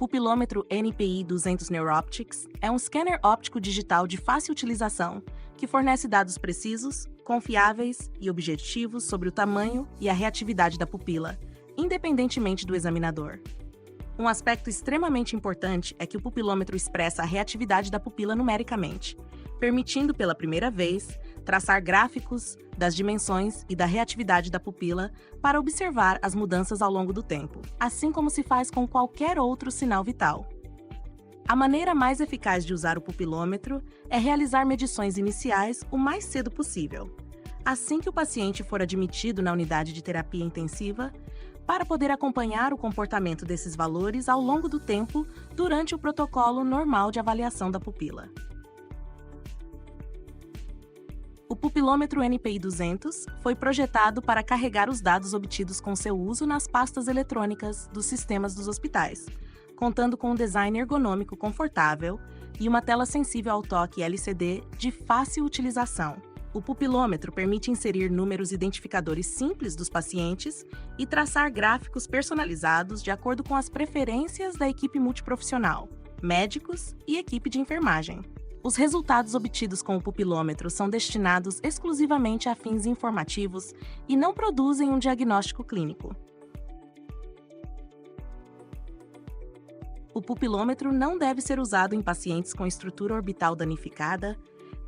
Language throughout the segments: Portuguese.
pupilômetro NPI 200 Neuroptics é um scanner óptico digital de fácil utilização que fornece dados precisos, confiáveis e objetivos sobre o tamanho e a reatividade da pupila, independentemente do examinador. Um aspecto extremamente importante é que o pupilômetro expressa a reatividade da pupila numericamente, permitindo pela primeira vez traçar gráficos das dimensões e da reatividade da pupila para observar as mudanças ao longo do tempo, assim como se faz com qualquer outro sinal vital. A maneira mais eficaz de usar o pupilômetro é realizar medições iniciais o mais cedo possível, assim que o paciente for admitido na unidade de terapia intensiva, para poder acompanhar o comportamento desses valores ao longo do tempo durante o protocolo normal de avaliação da pupila. O pupilômetro NPI 200 foi projetado para carregar os dados obtidos com seu uso nas pastas eletrônicas dos sistemas dos hospitais, contando com um design ergonômico confortável e uma tela sensível ao toque LCD de fácil utilização. O pupilômetro permite inserir números identificadores simples dos pacientes e traçar gráficos personalizados de acordo com as preferências da equipe multiprofissional, médicos e equipe de enfermagem. Os resultados obtidos com o pupilômetro são destinados exclusivamente a fins informativos e não produzem um diagnóstico clínico. O pupilômetro não deve ser usado em pacientes com estrutura orbital danificada,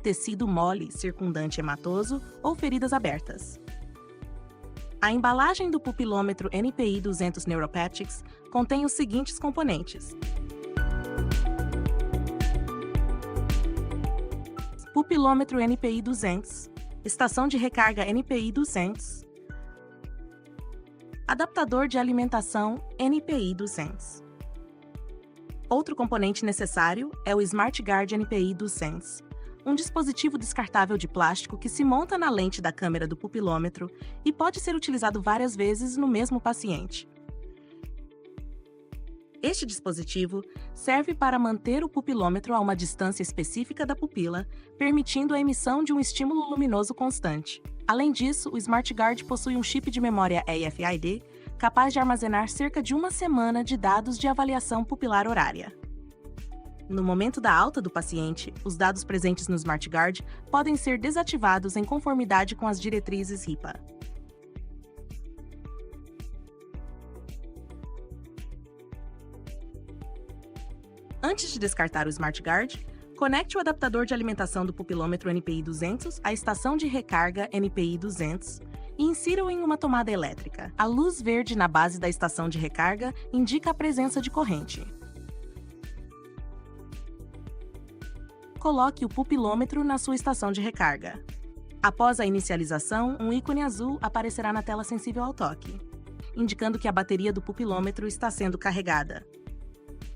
tecido mole circundante hematoso ou feridas abertas. A embalagem do pupilômetro NPI 200 Neuropatics contém os seguintes componentes: pupilômetro NPI 200, estação de recarga NPI 200, adaptador de alimentação NPI 200. Outro componente necessário é o SmartGuard NPI 200, um dispositivo descartável de plástico que se monta na lente da câmera do pupilômetro e pode ser utilizado várias vezes no mesmo paciente. Este dispositivo serve para manter o pupilômetro a uma distância específica da pupila, permitindo a emissão de um estímulo luminoso constante. Além disso, o SmartGuard possui um chip de memória RFID capaz de armazenar cerca de uma semana de dados de avaliação pupilar horária. No momento da alta do paciente, os dados presentes no SmartGuard podem ser desativados em conformidade com as diretrizes HIPAA. Antes de descartar o SmartGuard, conecte o adaptador de alimentação do pupilômetro NPI 200 à estação de recarga NPI 200 e insira-o em uma tomada elétrica. A luz verde na base da estação de recarga indica a presença de corrente. Coloque o pupilômetro na sua estação de recarga. Após a inicialização, um ícone azul aparecerá na tela sensível ao toque, indicando que a bateria do pupilômetro está sendo carregada.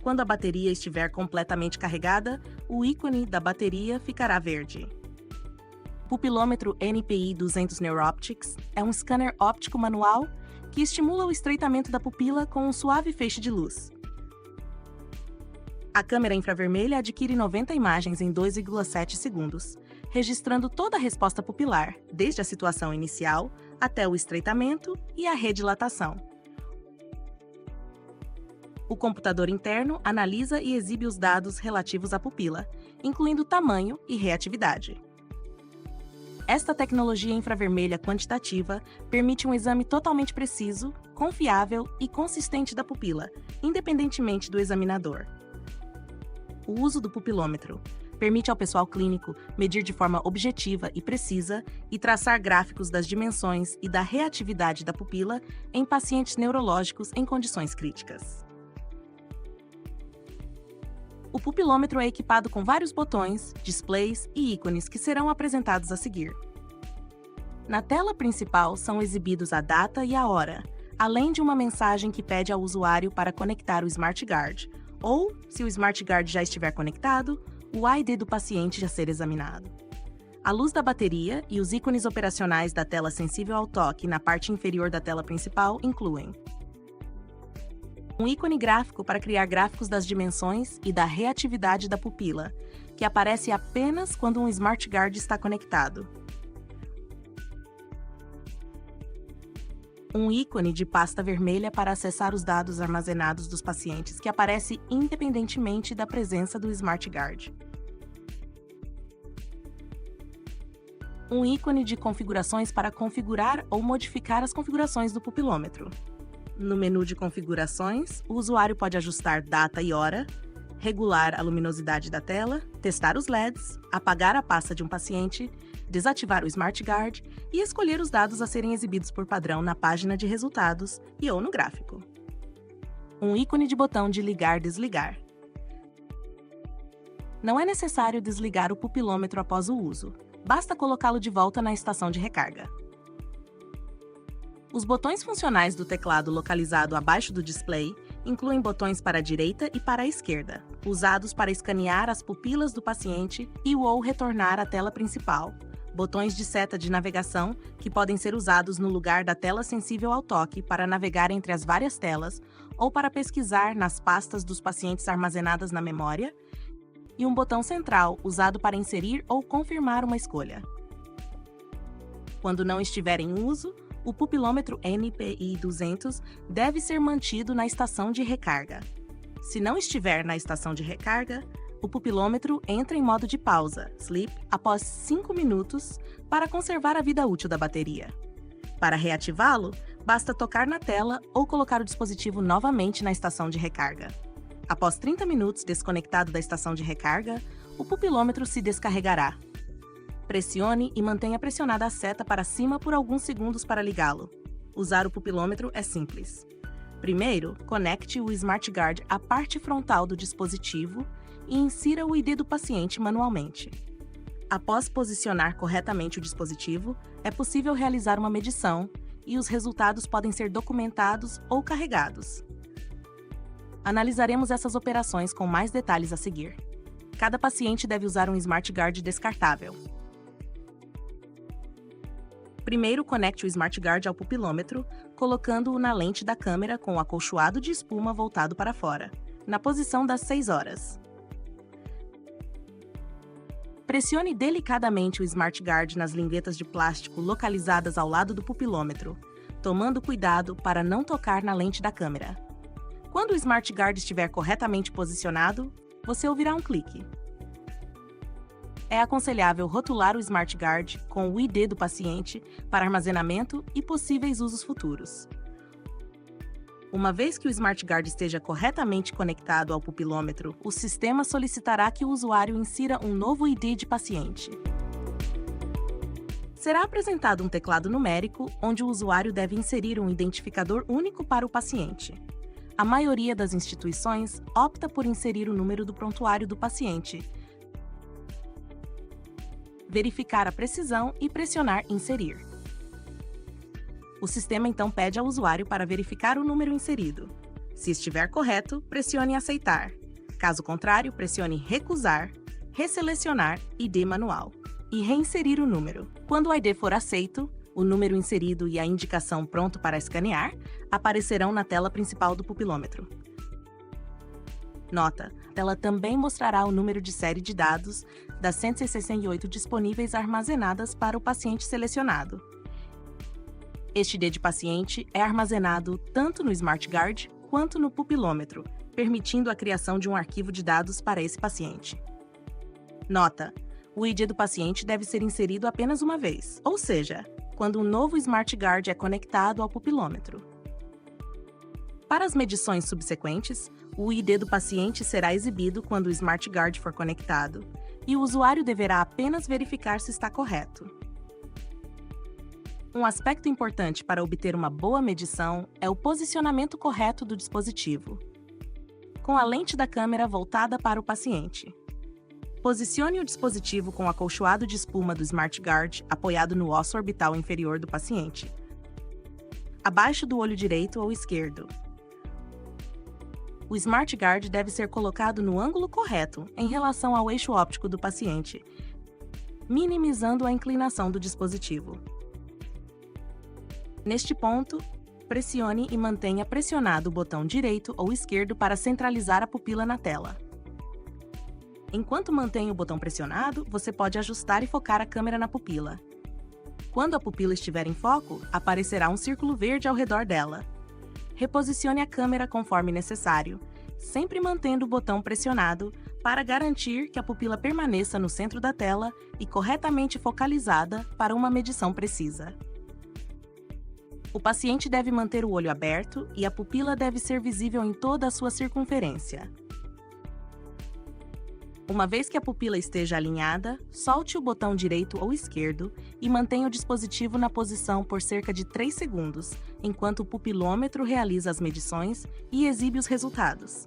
Quando a bateria estiver completamente carregada, o ícone da bateria ficará verde. O pupilômetro NPI 200 Neuroptics é um scanner óptico manual que estimula o estreitamento da pupila com um suave feixe de luz. A câmera infravermelha adquire 90 imagens em 2,7 segundos, registrando toda a resposta pupilar, desde a situação inicial até o estreitamento e a redilatação. O computador interno analisa e exibe os dados relativos à pupila, incluindo tamanho e reatividade. Esta tecnologia infravermelha quantitativa permite um exame totalmente preciso, confiável e consistente da pupila, independentemente do examinador. O uso do pupilômetro permite ao pessoal clínico medir de forma objetiva e precisa e traçar gráficos das dimensões e da reatividade da pupila em pacientes neurológicos em condições críticas. O pupilômetro é equipado com vários botões, displays e ícones que serão apresentados a seguir. Na tela principal são exibidos a data e a hora, além de uma mensagem que pede ao usuário para conectar o SmartGuard, ou, se o SmartGuard já estiver conectado, o ID do paciente a ser examinado. A luz da bateria e os ícones operacionais da tela sensível ao toque na parte inferior da tela principal incluem um ícone gráfico para criar gráficos das dimensões e da reatividade da pupila, que aparece apenas quando um SmartGuard está conectado. um ícone de pasta vermelha para acessar os dados armazenados dos pacientes que aparece independentemente da presença do SmartGuard. Um ícone de configurações para configurar ou modificar as configurações do pupilômetro. No menu de configurações, o usuário pode ajustar data e hora, regular a luminosidade da tela, testar os LEDs, apagar a pasta de um paciente, desativar o SmartGuard e escolher os dados a serem exibidos por padrão na página de resultados e ou no gráfico. Um ícone de botão de ligar/desligar. Não é necessário desligar o pupilômetro após o uso, basta colocá-lo de volta na estação de recarga. Os botões funcionais do teclado localizado abaixo do display incluem botões para a direita e para a esquerda, usados para escanear as pupilas do paciente e ou retornar à tela principal. Botões de seta de navegação, que podem ser usados no lugar da tela sensível ao toque para navegar entre as várias telas ou para pesquisar nas pastas dos pacientes armazenadas na memória, e um botão central, usado para inserir ou confirmar uma escolha. Quando não estiver em uso, o pupilômetro NPI 200 deve ser mantido na estação de recarga. Se não estiver na estação de recarga, o pupilômetro entra em modo de pausa, sleep, após 5 minutos para conservar a vida útil da bateria. Para reativá-lo, basta tocar na tela ou colocar o dispositivo novamente na estação de recarga. Após 30 minutos desconectado da estação de recarga, o pupilômetro se descarregará. Pressione e mantenha pressionada a seta para cima por alguns segundos para ligá-lo. Usar o pupilômetro é simples. Primeiro, conecte o SmartGuard à parte frontal do dispositivo e insira o ID do paciente manualmente. Após posicionar corretamente o dispositivo, é possível realizar uma medição e os resultados podem ser documentados ou carregados. Analisaremos essas operações com mais detalhes a seguir. Cada paciente deve usar um SmartGuard descartável. Primeiro, conecte o SmartGuard ao pupilômetro, colocando-o na lente da câmera com o acolchoado de espuma voltado para fora, na posição das 6 horas. Pressione delicadamente o SmartGuard nas linguetas de plástico localizadas ao lado do pupilômetro, tomando cuidado para não tocar na lente da câmera. Quando o SmartGuard estiver corretamente posicionado, você ouvirá um clique. É aconselhável rotular o SmartGuard com o ID do paciente para armazenamento e possíveis usos futuros. Uma vez que o SmartGuard esteja corretamente conectado ao pupilômetro, o sistema solicitará que o usuário insira um novo ID de paciente. Será apresentado um teclado numérico, onde o usuário deve inserir um identificador único para o paciente. A maioria das instituições opta por inserir o número do prontuário do paciente, verificar a precisão e pressionar Inserir. O sistema então pede ao usuário para verificar o número inserido. Se estiver correto, pressione Aceitar. Caso contrário, pressione Recusar, Resselecionar ID manual e reinserir o número. Quando o ID for aceito, o número inserido e a indicação Pronto para escanear aparecerão na tela principal do pupilômetro. Nota: a tela também mostrará o número de série de dados das 168 disponíveis armazenadas para o paciente selecionado. Este ID de paciente é armazenado tanto no SmartGuard quanto no pupilômetro, permitindo a criação de um arquivo de dados para esse paciente. Nota: o ID do paciente deve ser inserido apenas uma vez, ou seja, quando um novo SmartGuard é conectado ao pupilômetro. Para as medições subsequentes, o ID do paciente será exibido quando o SmartGuard for conectado, e o usuário deverá apenas verificar se está correto. Um aspecto importante para obter uma boa medição é o posicionamento correto do dispositivo, com a lente da câmera voltada para o paciente. Posicione o dispositivo com o acolchoado de espuma do SmartGuard apoiado no osso orbital inferior do paciente, abaixo do olho direito ou esquerdo. O SmartGuard deve ser colocado no ângulo correto em relação ao eixo óptico do paciente, minimizando a inclinação do dispositivo. Neste ponto, pressione e mantenha pressionado o botão direito ou esquerdo para centralizar a pupila na tela. Enquanto mantém o botão pressionado, você pode ajustar e focar a câmera na pupila. Quando a pupila estiver em foco, aparecerá um círculo verde ao redor dela. Reposicione a câmera conforme necessário, sempre mantendo o botão pressionado para garantir que a pupila permaneça no centro da tela e corretamente focalizada para uma medição precisa. O paciente deve manter o olho aberto e a pupila deve ser visível em toda a sua circunferência. Uma vez que a pupila esteja alinhada, solte o botão direito ou esquerdo e mantenha o dispositivo na posição por cerca de 3 segundos, enquanto o pupilômetro realiza as medições e exibe os resultados.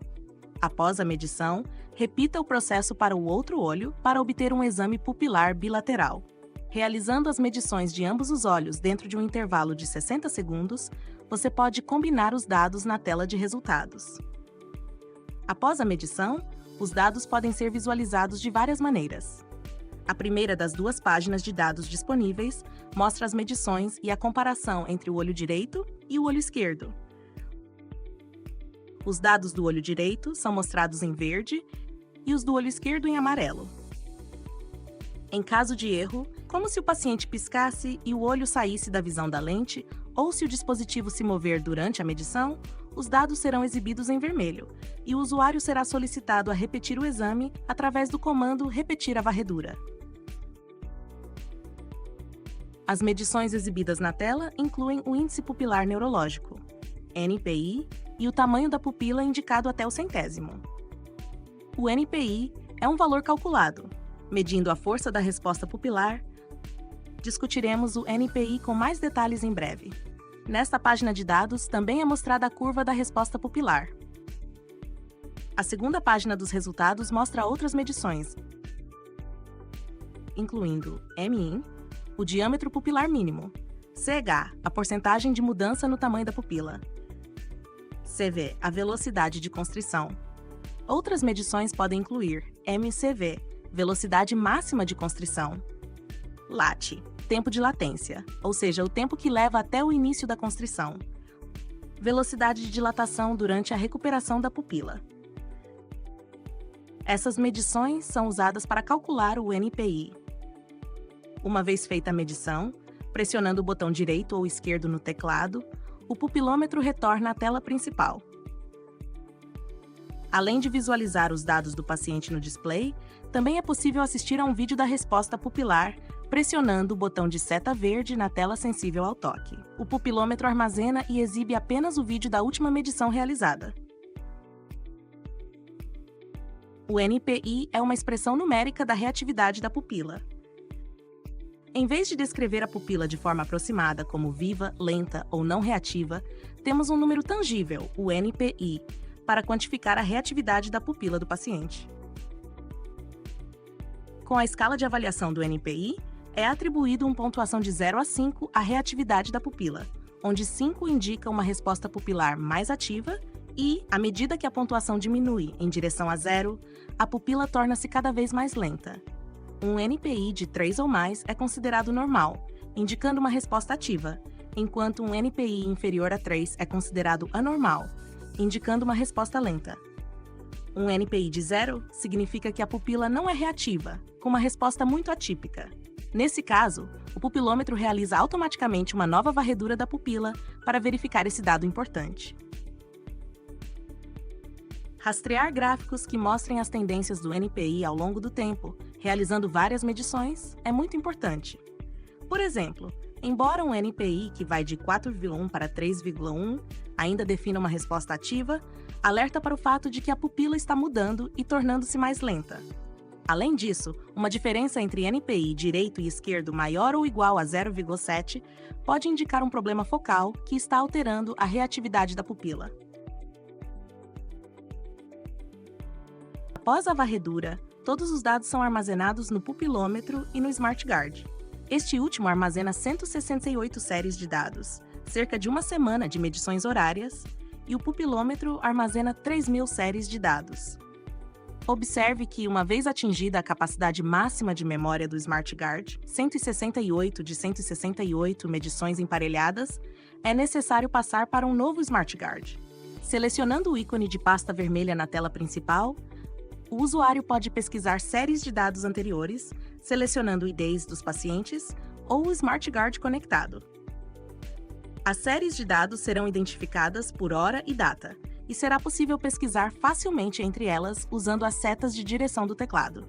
Após a medição, repita o processo para o outro olho para obter um exame pupilar bilateral. Realizando as medições de ambos os olhos dentro de um intervalo de 60 segundos, você pode combinar os dados na tela de resultados. Após a medição, os dados podem ser visualizados de várias maneiras. A primeira das 2 páginas de dados disponíveis mostra as medições e a comparação entre o olho direito e o olho esquerdo. Os dados do olho direito são mostrados em verde e os do olho esquerdo em amarelo. Em caso de erro, como se o paciente piscasse e o olho saísse da visão da lente, ou se o dispositivo se mover durante a medição, os dados serão exibidos em vermelho, e o usuário será solicitado a repetir o exame através do comando Repetir a varredura. As medições exibidas na tela incluem o índice pupilar neurológico, NPI, e o tamanho da pupila indicado até o centésimo. O NPI é um valor calculado. Medindo a força da resposta pupilar, discutiremos o NPI com mais detalhes em breve. Nesta página de dados também é mostrada a curva da resposta pupilar. A segunda página dos resultados mostra outras medições, incluindo MIN, o diâmetro pupilar mínimo, CH, a porcentagem de mudança no tamanho da pupila, CV, a velocidade de constrição. Outras medições podem incluir MCV, velocidade máxima de constrição, LAT, tempo de latência, ou seja, o tempo que leva até o início da constrição, velocidade de dilatação durante a recuperação da pupila. Essas medições são usadas para calcular o NPI. Uma vez feita a medição, pressionando o botão direito ou esquerdo no teclado, o pupilômetro retorna à tela principal. Além de visualizar os dados do paciente no display, também é possível assistir a um vídeo da resposta pupilar pressionando o botão de seta verde na tela sensível ao toque. O pupilômetro armazena e exibe apenas o vídeo da última medição realizada. O NPI é uma expressão numérica da reatividade da pupila. Em vez de descrever a pupila de forma aproximada como viva, lenta ou não reativa, temos um número tangível, o NPI, para quantificar a reatividade da pupila do paciente. Com a escala de avaliação do NPI, é atribuído uma pontuação de 0 a 5 à reatividade da pupila, onde 5 indica uma resposta pupilar mais ativa e, à medida que a pontuação diminui em direção a 0, a pupila torna-se cada vez mais lenta. Um NPI de 3 ou mais é considerado normal, indicando uma resposta ativa, enquanto um NPI inferior a 3 é considerado anormal, indicando uma resposta lenta. Um NPI de 0 significa que a pupila não é reativa, com uma resposta muito atípica. Nesse caso, o pupilômetro realiza automaticamente uma nova varredura da pupila para verificar esse dado importante. Rastrear gráficos que mostrem as tendências do NPI ao longo do tempo, realizando várias medições, é muito importante. Por exemplo, embora um NPI que vai de 4,1 para 3,1 ainda defina uma resposta ativa, alerta para o fato de que a pupila está mudando e tornando-se mais lenta. Além disso, uma diferença entre NPI direito e esquerdo maior ou igual a 0,7 pode indicar um problema focal que está alterando a reatividade da pupila. Após a varredura, todos os dados são armazenados no pupilômetro e no SmartGuard. Este último armazena 168 séries de dados, cerca de uma semana de medições horárias, e o pupilômetro armazena 3.000 séries de dados. Observe que, uma vez atingida a capacidade máxima de memória do SmartGuard, 168 de 168 medições emparelhadas, é necessário passar para um novo SmartGuard. Selecionando o ícone de pasta vermelha na tela principal, o usuário pode pesquisar séries de dados anteriores, selecionando IDs dos pacientes, ou o SmartGuard conectado. As séries de dados serão identificadas por hora e data, e será possível pesquisar facilmente entre elas usando as setas de direção do teclado.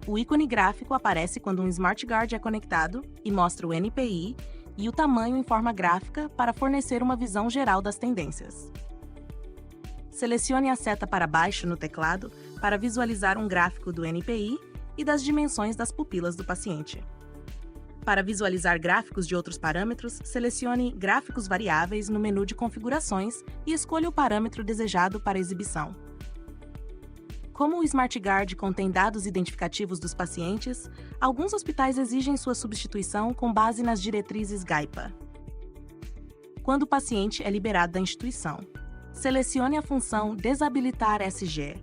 O ícone gráfico aparece quando um SmartGuard é conectado e mostra o NPI e o tamanho em forma gráfica para fornecer uma visão geral das tendências. Selecione a seta para baixo no teclado para visualizar um gráfico do NPI e das dimensões das pupilas do paciente. Para visualizar gráficos de outros parâmetros, selecione Gráficos Variáveis no menu de Configurações e escolha o parâmetro desejado para exibição. Como o SmartGuard contém dados identificativos dos pacientes, alguns hospitais exigem sua substituição com base nas diretrizes GAIPA. Quando o paciente é liberado da instituição, selecione a função Desabilitar SG.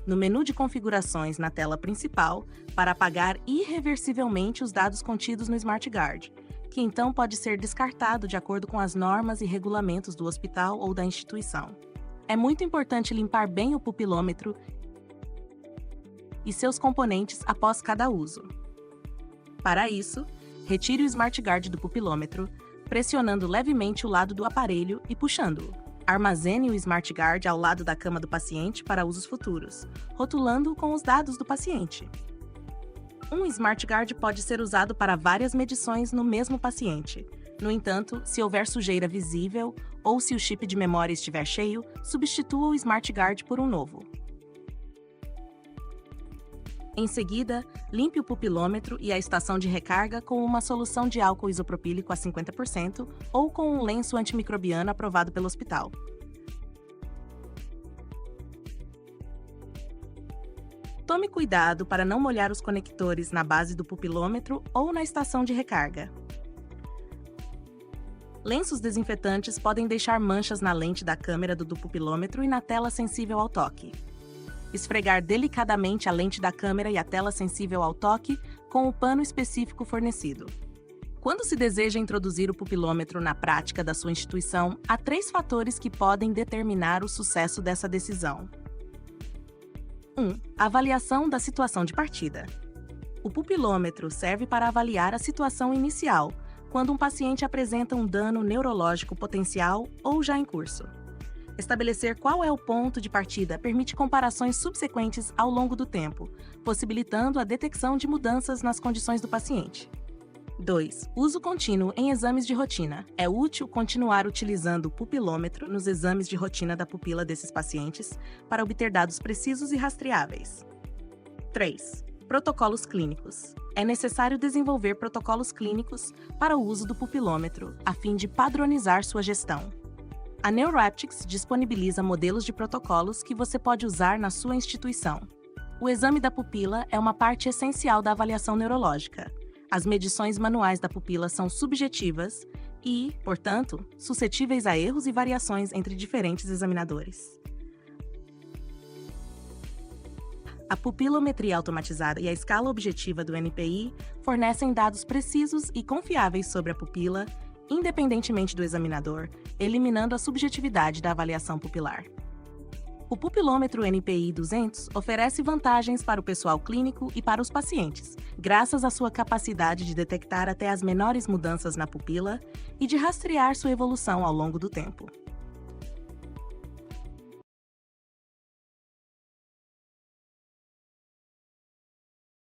No menu de configurações na tela principal, para apagar irreversivelmente os dados contidos no SmartGuard, que então pode ser descartado de acordo com as normas e regulamentos do hospital ou da instituição. É muito importante limpar bem o pupilômetro e seus componentes após cada uso. Para isso, retire o SmartGuard do pupilômetro, pressionando levemente o lado do aparelho e puxando-o. Armazene o SmartGuard ao lado da cama do paciente para usos futuros, rotulando-o com os dados do paciente. Um SmartGuard pode ser usado para várias medições no mesmo paciente. No entanto, se houver sujeira visível ou se o chip de memória estiver cheio, substitua o SmartGuard por um novo. Em seguida, limpe o pupilômetro e a estação de recarga com uma solução de álcool isopropílico a 50% ou com um lenço antimicrobiano aprovado pelo hospital. Tome cuidado para não molhar os conectores na base do pupilômetro ou na estação de recarga. Lenços desinfetantes podem deixar manchas na lente da câmera do pupilômetro e na tela sensível ao toque. Esfregar delicadamente a lente da câmera e a tela sensível ao toque com o pano específico fornecido. Quando se deseja introduzir o pupilômetro na prática da sua instituição, há 3 fatores que podem determinar o sucesso dessa decisão. 1. Avaliação da situação de partida. O pupilômetro serve para avaliar a situação inicial, quando um paciente apresenta um dano neurológico potencial ou já em curso. Estabelecer qual é o ponto de partida permite comparações subsequentes ao longo do tempo, possibilitando a detecção de mudanças nas condições do paciente. 2. Uso contínuo em exames de rotina. É útil continuar utilizando o pupilômetro nos exames de rotina da pupila desses pacientes para obter dados precisos e rastreáveis. 3. Protocolos clínicos. É necessário desenvolver protocolos clínicos para o uso do pupilômetro, a fim de padronizar sua gestão. A NeuroAptics disponibiliza modelos de protocolos que você pode usar na sua instituição. O exame da pupila é uma parte essencial da avaliação neurológica. As medições manuais da pupila são subjetivas e, portanto, suscetíveis a erros e variações entre diferentes examinadores. A pupilometria automatizada e a escala objetiva do NPI fornecem dados precisos e confiáveis sobre a pupila, independentemente do examinador, eliminando a subjetividade da avaliação pupilar. O pupilômetro NPI 200 oferece vantagens para o pessoal clínico e para os pacientes, graças à sua capacidade de detectar até as menores mudanças na pupila e de rastrear sua evolução ao longo do tempo.